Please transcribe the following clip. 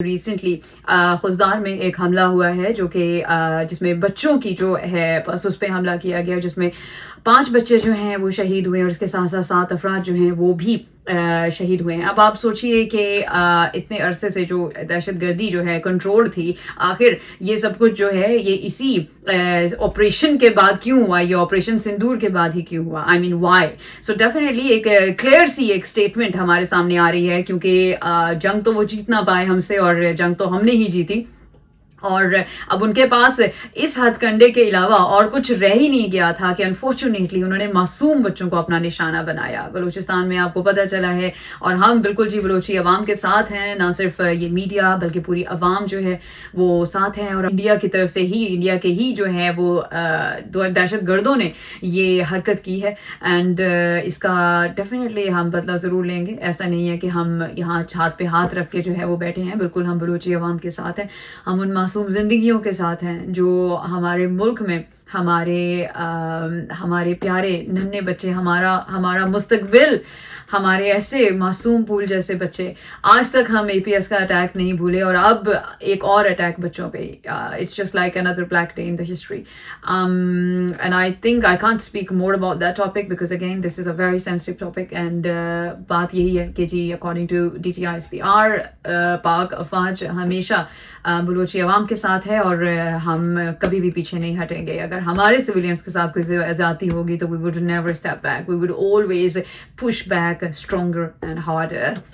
Recently خزدار میں ایک حملہ ہوا ہے جو کہ جس میں بچوں کی جو ہے بس اس پہ حملہ کیا گیا، جس میں 5 بچے جو ہیں وہ شہید ہوئے اور اس کے ساتھ ساتھ 7 افراد جو ہیں وہ بھی شہید ہوئے ہیں۔ اب آپ سوچئے کہ اتنے عرصے سے جو دہشت گردی جو ہے کنٹرول تھی، آخر یہ سب کچھ جو ہے یہ اسی آپریشن کے بعد کیوں ہوا، یہ آپریشن سندور کے بعد ہی کیوں ہوا، آئی مین وائی؟ سو ڈیفینیٹلی ایک کلیئر سی ایک اسٹیٹمنٹ ہمارے سامنے آ رہی ہے، کیونکہ جنگ تو وہ جیت نہ پائے ہم سے، اور جنگ تو ہم نے ہی جیتی، اور اب ان کے پاس اس ہتھ کنڈے کے علاوہ اور کچھ رہ ہی نہیں گیا تھا کہ انفارچونیٹلی انہوں نے معصوم بچوں کو اپنا نشانہ بنایا۔ بلوچستان میں آپ کو پتہ چلا ہے، اور ہم بالکل جی بلوچی عوام کے ساتھ ہیں، نہ صرف یہ میڈیا بلکہ پوری عوام جو ہے وہ ساتھ ہیں، اور انڈیا کی طرف سے ہی، انڈیا کے ہی جو ہے وہ دہشت گردوں نے یہ حرکت کی ہے، اینڈ اس کا ڈیفینیٹلی ہم بدلہ ضرور لیں گے۔ ایسا نہیں ہے کہ ہم یہاں ہاتھ پہ ہاتھ رکھ کے جو ہے وہ بیٹھے ہیں، بالکل ہم بلوچی عوام کے ساتھ ہیں، ہم ان معصوم زندگیوں کے ساتھ ہیں جو ہمارے ملک میں ہمارے پیارے ننھے بچے، ہمارا مستقبل، ہمارے ایسے معصوم پھول جیسے بچے، آج تک ہم اے پی ایس کا اٹیک نہیں بھولے، اور اب ایک اور اٹیک بچوں پہ، it's just like another black day in the history. And I think I can't speak more about that topic because again this is a very sensitive topic, and بات یہی ہے کہ جی according to DTISPR پاک افواج ہمیشہ بلوچی عوام کے ساتھ ہے، اور ہم کبھی بھی پیچھے نہیں ہٹیں گے۔ اگر ہمارے سویلینز کے ساتھ کوئی زیادتی ہوگی تو we would never step back, we would always push back stronger and harder.